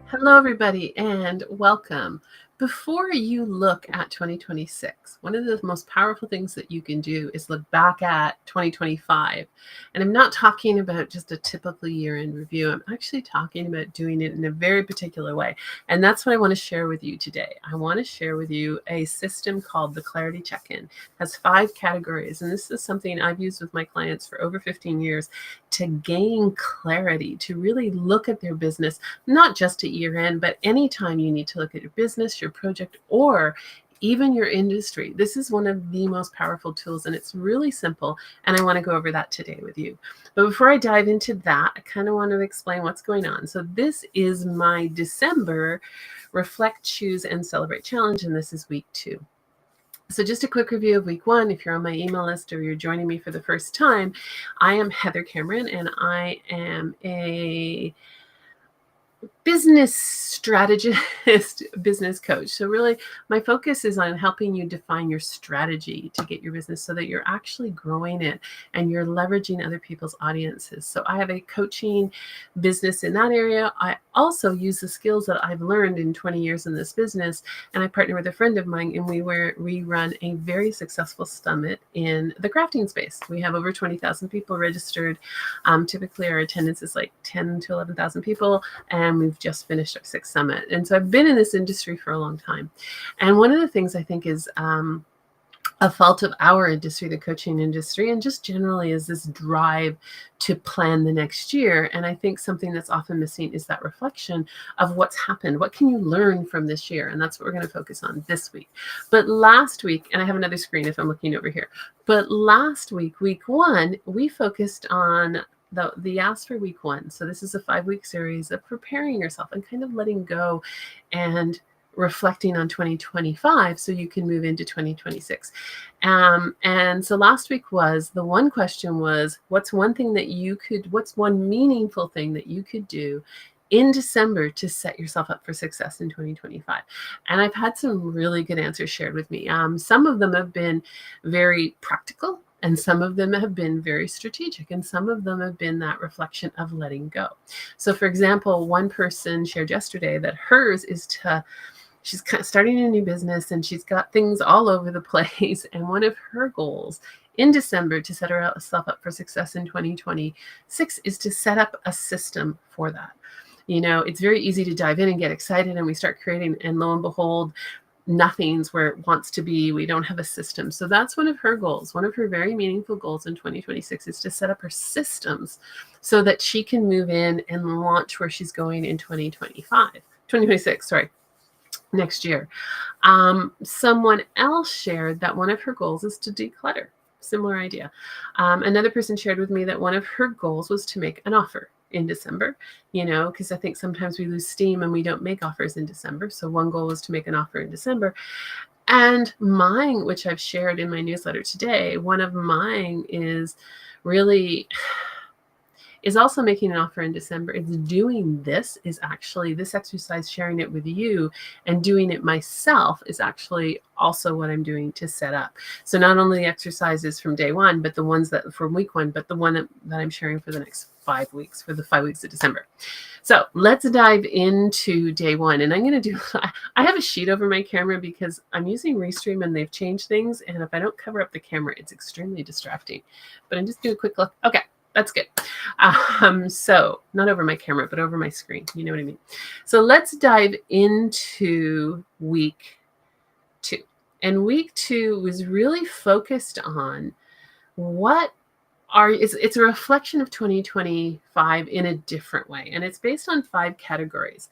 Hello, everybody, and welcome. Before you look at 2026, one of the most powerful things that you can do is look back at 2025. And I'm not talking about just a typical year in review. I'm actually talking about doing it in a very particular way. And that's what I want to share with you today. I want to share with you a system called the Clarity Check-in. It has 5 categories. And this is something I've used with my clients for over 15 years to gain clarity, to really look at their business, not just at year end, but anytime you need to look at your business, your project, or even your industry. This is one of the most powerful tools, and it's really simple. And I want to go over that today with you. But before I dive into that, I kind of want to explain what's going on. So this is my December Reflect, Choose, and Celebrate Challenge, and this is week 2. So just a quick review of week 1. If you're on my email list or you're joining me for the first time, I am Heather Cameron, and I am a business strategist, business coach. So really my focus is on helping you define your strategy to get your business so that you're actually growing it and you're leveraging other people's audiences. So I have a coaching business in that area. I also use the skills that I've learned in 20 years in this business, and I partner with a friend of mine, and we run a very successful summit in the crafting space. We have over 20,000 people registered. Typically our attendance is like 10 to 11,000 people, and we've just finished our 6th summit. And so I've been in this industry for a long time. And one of the things I think is a fault of our industry, the coaching industry, and just generally is this drive to plan the next year. And I think something that's often missing is that reflection of what's happened. What can you learn from this year? And that's what we're going to focus on this week. But last week, and I have another screen if I'm looking over here, but last week, week 1, we focused on the ask for week 1. So this is a 5-week series of preparing yourself and kind of letting go and reflecting on 2025 so you can move into 2026. And so last week was, the one question was, what's one meaningful thing that you could do in December to set yourself up for success in 2025? And I've had some really good answers shared with me. Some of them have been very practical, and some of them have been very strategic, and some of them have been that reflection of letting go. So for example, one person shared yesterday that hers is she's kind of starting a new business, and she's got things all over the place. And one of her goals in December to set herself up for success in 2026 is to set up a system for that. You know, it's very easy to dive in and get excited, and we start creating, and lo and behold, nothing's where it wants to be. We don't have a system. So that's one of her goals. One of her very meaningful goals in 2026 is to set up her systems so that she can move in and launch where she's going in 2026, next year. Someone else shared that one of her goals is to declutter. Similar idea. Another person shared with me that one of her goals was to make an offer in December, because I think sometimes we lose steam and we don't make offers in December. So one goal was to make an offer in December. And mine, which I've shared in my newsletter today, one of mine is also making an offer in December. It's doing this exercise, sharing it with you and doing it myself is actually also what I'm doing to set up. So not only the exercises from day 1, but the ones that from week 1, but the one that I'm sharing for the next 5 weeks, for the 5 weeks of December. So let's dive into day 1. And I'm going to I have a sheet over my camera because I'm using Restream and they've changed things. And if I don't cover up the camera, it's extremely distracting. But I'm just doing a quick look. Okay. That's good. So not over my camera, but over my screen. You know what I mean? So let's dive into week 2. And week 2 was really focused on it's a reflection of 2025 in a different way. And it's based on 5 categories.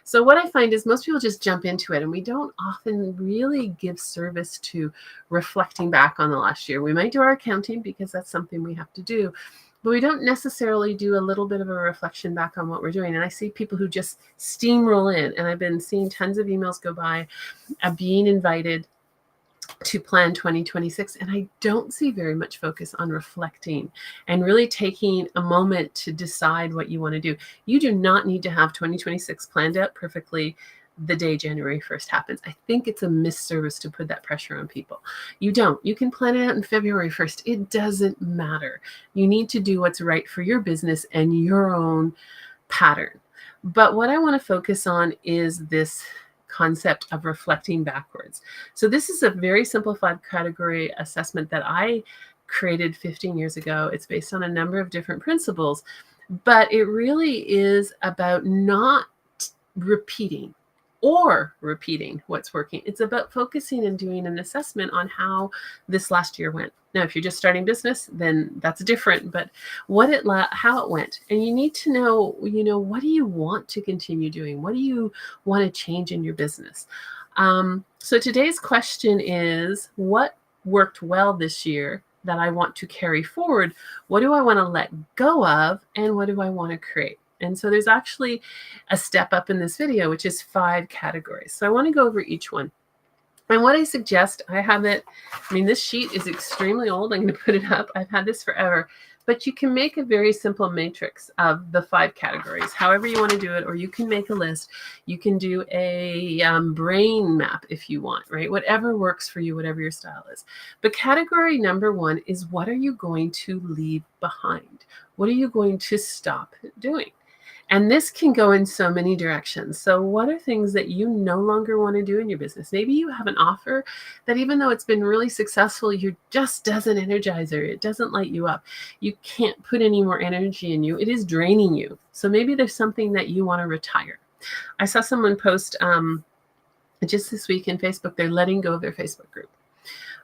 So what I find is most people just jump into it, and we don't often really give service to reflecting back on the last year. We might do our accounting because that's something we have to do, but we don't necessarily do a little bit of a reflection back on what we're doing. And I see people who just steamroll in, and I've been seeing tons of emails go by being invited to plan 2026, and I don't see very much focus on reflecting and really taking a moment to decide what you want to do. You do not need to have 2026 planned out perfectly the day January 1st happens. I think it's a misservice to put that pressure on people. You don't. You can plan it out in February 1st. It doesn't matter. You need to do what's right for your business and your own pattern. But what I want to focus on is this concept of reflecting backwards. So this is a very simplified category assessment that I created 15 years ago. It's based on a number of different principles, but it really is about not repeating what's working. It's about focusing and doing an assessment on how this last year went. Now, if you're just starting business, then that's different, but how it went. And you need to know, what do you want to continue doing? What do you want to change in your business? So today's question is, what worked well this year that I want to carry forward? What do I want to let go of? And what do I want to create? And so there's actually a step up in this video, which is 5 categories. So I want to go over each one. And what I suggest, this sheet is extremely old. I'm going to put it up. I've had this forever. But you can make a very simple matrix of the 5 categories, however you want to do it, or you can make a list. You can do a brain map if you want, right? Whatever works for you, whatever your style is. But category number 1 is, what are you going to leave behind? What are you going to stop doing? And this can go in so many directions. So what are things that you no longer want to do in your business? Maybe you have an offer that, even though it's been really successful, you just doesn't energize her. It doesn't light you up. You can't put any more energy in you. It is draining you. So maybe there's something that you want to retire. I saw someone post just this week in Facebook, they're letting go of their Facebook group.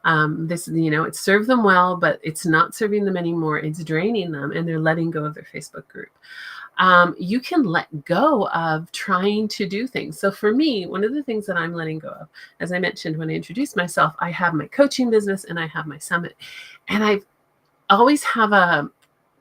It served them well, but it's not serving them anymore. It's draining them, and they're letting go of their Facebook group. You can let go of trying to do things. So for me, one of the things that I'm letting go of, as I mentioned when I introduced myself, I have my coaching business and I have my summit. And I always have a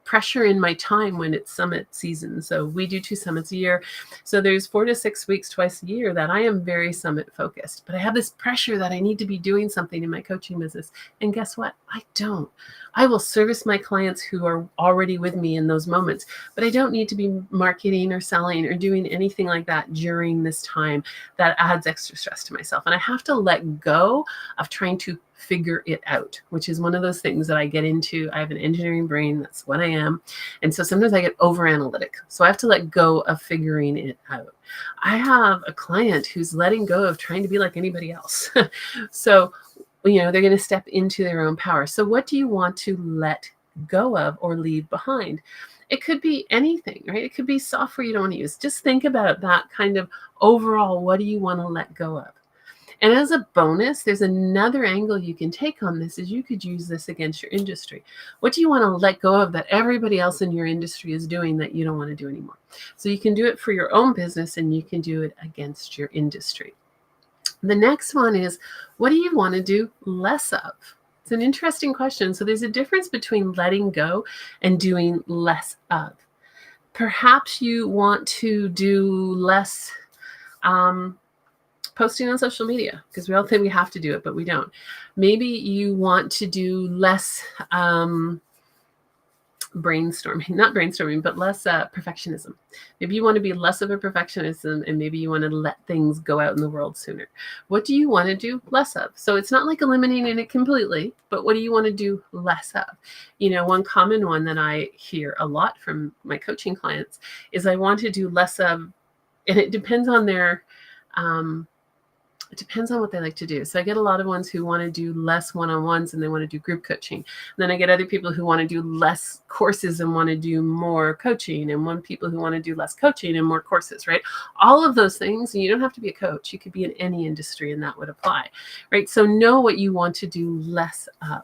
pressure in my time when it's summit season. So we do 2 summits a year. So there's 4 to 6 weeks twice a year that I am very summit focused. But I have this pressure that I need to be doing something in my coaching business. And guess what? I don't. I will service my clients who are already with me in those moments, but I don't need to be marketing or selling or doing anything like that during this time. That adds extra stress to myself. And I have to let go of trying to figure it out, which is one of those things that I get into. I have an engineering brain. That's what I am. And so sometimes I get over analytic. So I have to let go of figuring it out. I have a client who's letting go of trying to be like anybody else. So they're going to step into their own power. So what do you want to let go of or leave behind? It could be anything, right? It could be software you don't want to use. Just think about that kind of overall, what do you want to let go of? And as a bonus, there's another angle you can take on this, is you could use this against your industry. What do you want to let go of that everybody else in your industry is doing that you don't want to do anymore? So you can do it for your own business, and you can do it against your industry. The next one is, what do you want to do less of? It's an interesting question. So there's a difference between letting go and doing less of. Perhaps you want to do less posting on social media, because we all think we have to do it, but we don't. Maybe you want to do less brainstorming, but less perfectionism. Maybe you want to be less of a perfectionism, and maybe you want to let things go out in the world sooner. What do you want to do less of? So it's not like eliminating it completely, but what do you want to do less of? One common one that I hear a lot from my coaching clients is, I want to do less of, and it depends on their it depends on what they like to do. So I get a lot of ones who want to do less one-on-ones and they want to do group coaching. And then I get other people who want to do less courses and want to do more coaching, and people who want to do less coaching and more courses, right? All of those things, and you don't have to be a coach. You could be in any industry and that would apply, right? So know what you want to do less of.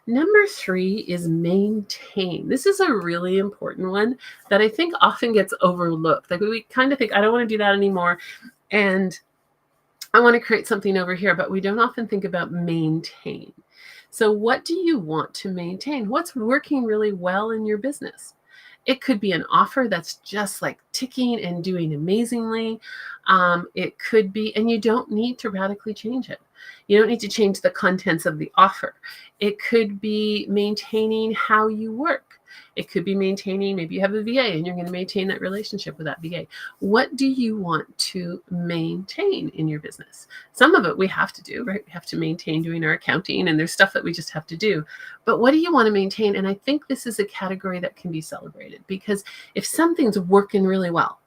Number 3 is maintain. This is a really important one that I think often gets overlooked. Like, we kind of think, I don't want to do that anymore, and I want to create something over here, but we don't often think about maintain. So what do you want to maintain? What's working really well in your business? It could be an offer that's just like ticking and doing amazingly. It could be, and you don't need to radically change it. You don't need to change the contents of the offer. It could be maintaining how you work. It could be maintaining, maybe you have a VA and you're going to maintain that relationship with that VA. What do you want to maintain in your business? Some of it we have to do, right? We have to maintain doing our accounting, and there's stuff that we just have to do. But what do you want to maintain? And I think this is a category that can be celebrated, because if something's working really well,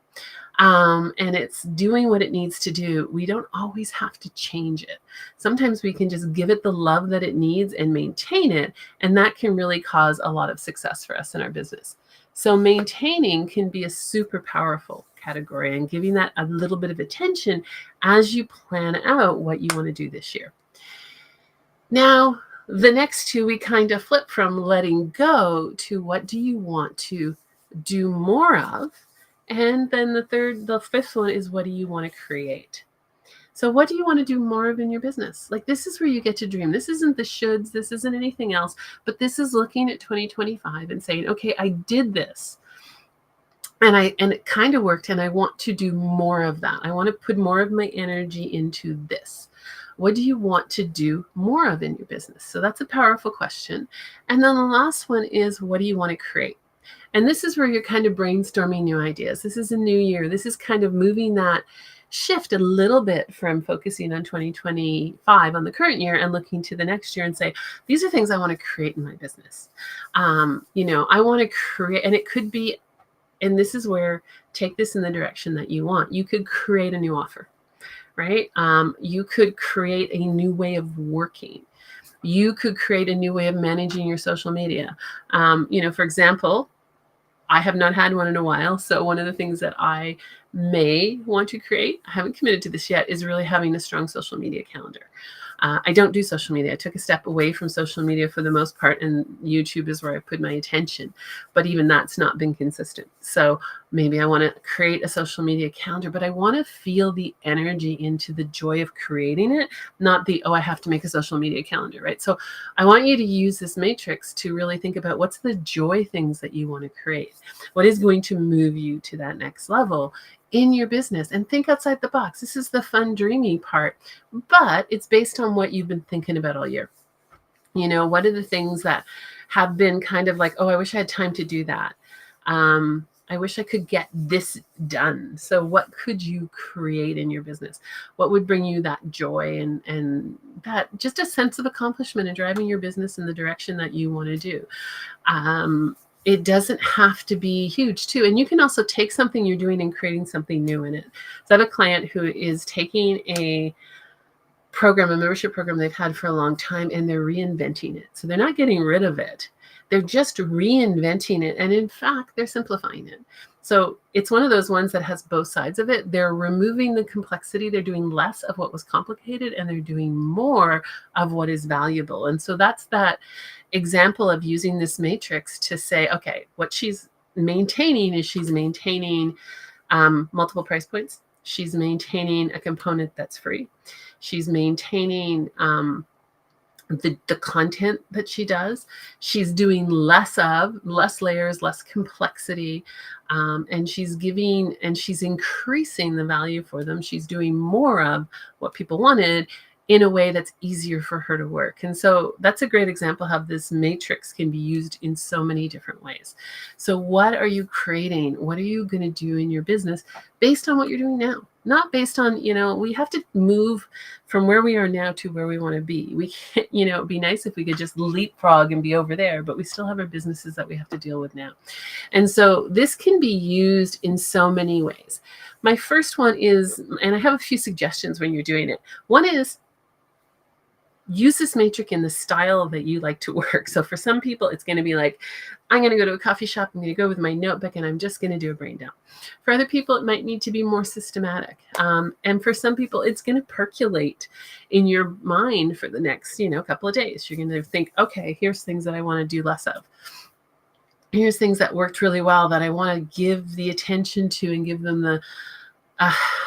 and it's doing what it needs to do, we don't always have to change it. Sometimes we can just give it the love that it needs and maintain it, and that can really cause a lot of success for us in our business. So maintaining can be a super powerful category, and giving that a little bit of attention as you plan out what you want to do this year. Now, the next two, we kind of flip from letting go to what do you want to do more of? And then the fifth one is, what do you want to create? So what do you want to do more of in your business? Like, this is where you get to dream. This isn't the shoulds, this isn't anything else, but this is looking at 2025 and saying, okay, I did this and it kind of worked, and I want to do more of that. I want to put more of my energy into this. What do you want to do more of in your business? So that's a powerful question. And then the last one is, what do you want to create? And this is where you're kind of brainstorming new ideas. This is a new year. This is kind of moving that shift a little bit from focusing on 2025, on the current year, and looking to the next year and say, these are things I want to create in my business. I want to create, and it could be, and this is where, take this in the direction that you want. You could create a new offer, right? You could create a new way of working. You could create a new way of managing your social media. For example, I have not had one in a while. So one of the things that I may want to create, I haven't committed to this yet, is really having a strong social media calendar. I don't do social media. I took a step away from social media for the most part, and YouTube is where I put my attention. But even that's not been consistent. So maybe I want to create a social media calendar, but I want to feel the energy into the joy of creating it, not the, oh, I have to make a social media calendar, right? So I want you to use this matrix to really think about, what's the joy things that you want to create? What is going to move you to that next level in your business? And think outside the box. This is the fun, dreamy part, but it's based on what you've been thinking about all year. What are the things that have been kind of like, oh, I wish I had time to do that. I wish I could get this done. So what could you create in your business? What would bring you that joy and that just a sense of accomplishment and driving your business in the direction that you want to do? It doesn't have to be huge too. And you can also take something you're doing and creating something new in it. So I have a client who is taking a membership program they've had for a long time, and they're reinventing it. So they're not getting rid of it. They're just reinventing it. And in fact, they're simplifying it. So it's one of those ones that has both sides of it. They're removing the complexity. They're doing less of what was complicated, and they're doing more of what is valuable. And so that's that example of using this matrix to say, okay, what she's maintaining is, she's maintaining multiple price points. She's maintaining a component that's free. She's maintaining the content that she does. She's doing less layers, less complexity, and she's giving and she's increasing the value for them. She's doing more of what people wanted in a way that's easier for her to work. And so that's a great example how this matrix can be used in so many different ways. So what are you creating? What are you going to do in your business based on what you're doing now? Not based on, we have to move from where we are now to where we want to be. We can't, it'd be nice if we could just leapfrog and be over there, but we still have our businesses that we have to deal with now. And so this can be used in so many ways. My first one is, and I have a few suggestions when you're doing it. One is, use this matrix in the style that you like to work. So for some people, it's going to be like, I'm going to go to a coffee shop, I'm going to go with my notebook, and I'm just going to do a brain dump. For other people, it might need to be more systematic. And for some people, it's going to percolate in your mind for the next, couple of days. You're going to think, okay, here's things that I want to do less of. Here's things that worked really well that I want to give the attention to and give them the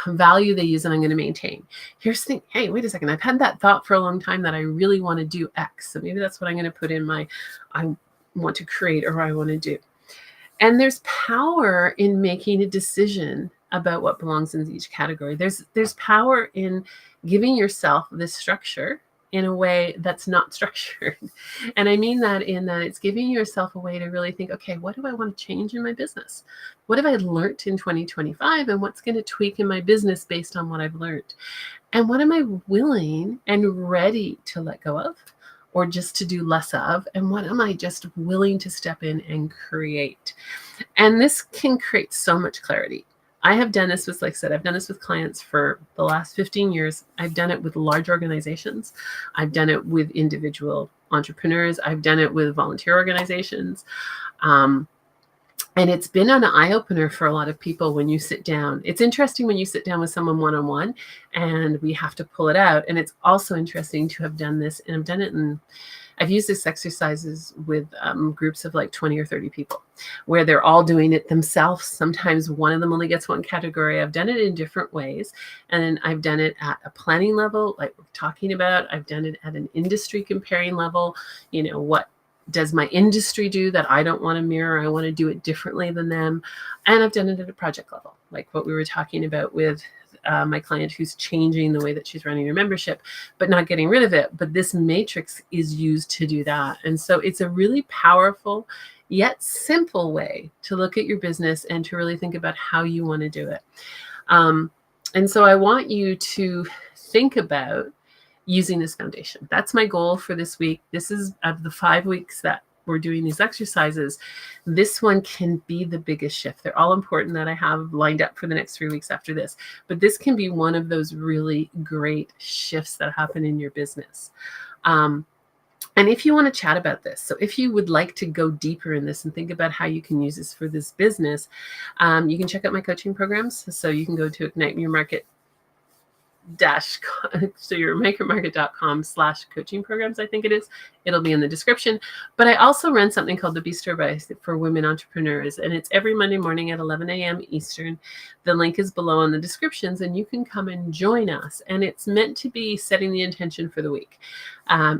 value they use, and I'm going to maintain. Here's the thing, hey, wait a second, I've had that thought for a long time that I really want to do X. So maybe that's what I'm going to put in my, I want to create, or I want to do. And there's power in making a decision about what belongs in each category. There's power in giving yourself this structure in a way that's not structured. And I mean that in that it's giving yourself a way to really think, okay, what do I want to change in my business? What have I learned in 2025? And what's going to tweak in my business based on what I've learned? And what am I willing and ready to let go of, or just to do less of? And what am I just willing to step in and create? And this can create so much clarity. I have done this with, like I said, I've done this with clients for the last 15 years. I've done it with large organizations. I've done it with individual entrepreneurs. I've done it with volunteer organizations. And it's been an eye-opener for a lot of people when you sit down. It's interesting when you sit down with someone one-on-one and we have to pull it out. And it's also interesting to have done this. And I've done it in, I've used this exercises with groups of like 20 or 30 people where they're all doing it themselves. Sometimes one of them only gets one category. I've done it in different ways. And I've done it at a planning level, like we're talking about. I've done it at an industry comparing level. You know, what does my industry do that I don't want to mirror? I want to do it differently than them. And I've done it at a project level, like what we were talking about with my client who's changing the way that she's running her membership, but not getting rid of it. But this matrix is used to do that. And so it's a really powerful yet simple way to look at your business and to really think about how you want to do it. And so I want you to think about using this foundation. That's my goal for this week. This is of the 5 weeks that we're doing these exercises. This one can be the biggest shift. They're all important that I have lined up for the next 3 weeks after this, but this can be one of those really great shifts that happen in your business. And if you want to chat about this, so if you would like to go deeper in this and think about how you can use this for this business, you can check out my coaching programs. So you can go to Ignite Your Market so your micromarket.com/coaching programs, I think it is. It'll be in the description. But I also run something called the Bistro Bite for women entrepreneurs, and it's every Monday morning at 11 a.m. Eastern. The link is below in the descriptions, and you can come and join us. And it's meant to be setting the intention for the week.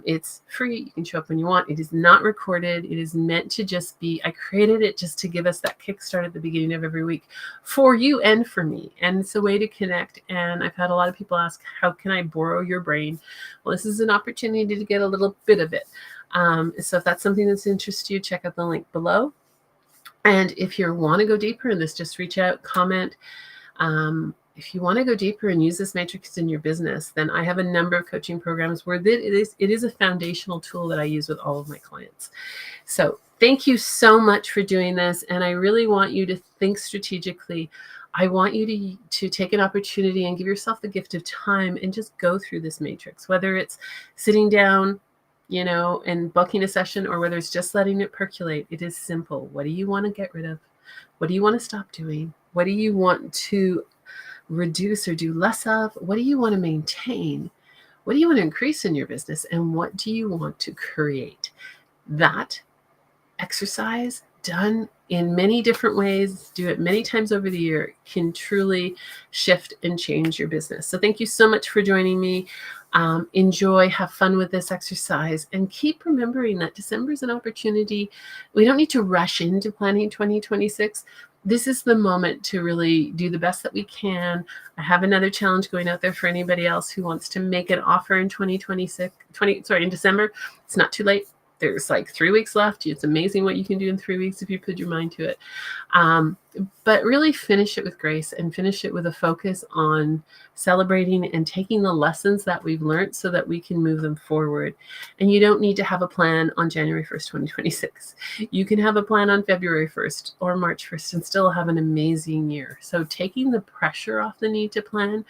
It's free. You can show up when you want. It is not recorded. It is meant to just be, I created it just to give us that kickstart at the beginning of every week for you and for me. And it's a way to connect. And I've had a lot of people ask, how can I borrow your brain? Well, this is an opportunity to get a little bit of it. So if that's something that's interests you, check out the link below. And if you want to go deeper in this, just reach out, comment. If you want to go deeper and use this matrix in your business, then I have a number of coaching programs where it is a foundational tool that I use with all of my clients. So thank you so much for doing this. And I really want you to think strategically. I want you to take an opportunity and give yourself the gift of time and just go through this matrix, whether it's sitting down, you know, and booking a session, or whether it's just letting it percolate. It is simple. What do you want to get rid of? What do you want to stop doing? What do you want to reduce or do less of? What do you want to maintain? What do you want to increase in your business? And what do you want to create? That exercise done in many different ways, do it many times over the year, can truly shift and change your business. So thank you so much for joining me. Enjoy, have fun with this exercise, and keep remembering that December is an opportunity. We don't need to rush into planning 2026. This is the moment to really do the best that we can. I have another challenge going out there for anybody else who wants to make an offer in in December. It's not too late. There's like 3 weeks left. It's amazing what you can do in 3 weeks if you put your mind to it. But really finish it with grace and finish it with a focus on celebrating and taking the lessons that we've learned so that we can move them forward. And you don't need to have a plan on January 1st, 2026. You can have a plan on February 1st or March 1st and still have an amazing year. So taking the pressure off the need to plan,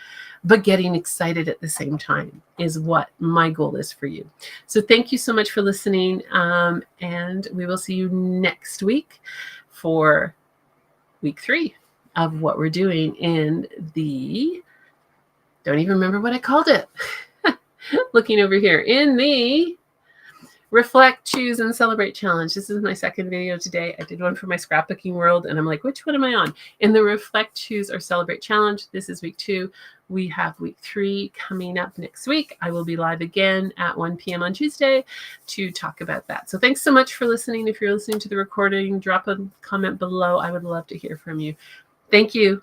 but getting excited at the same time is what my goal is for you. So thank you so much for listening. And we will see you next week for week 3 of what we're doing in the, don't even remember what I called it. Looking over here in the Reflect, Choose, and Celebrate Challenge. This is my second video today. I did one for my scrapbooking world, and I'm like, which one am I on? In the Reflect, Choose, or Celebrate Challenge, this is week 2. We have week 3 coming up next week. I will be live again at 1 p.m. on Tuesday to talk about that. So thanks so much for listening. If you're listening to the recording, drop a comment below. I would love to hear from you. Thank you.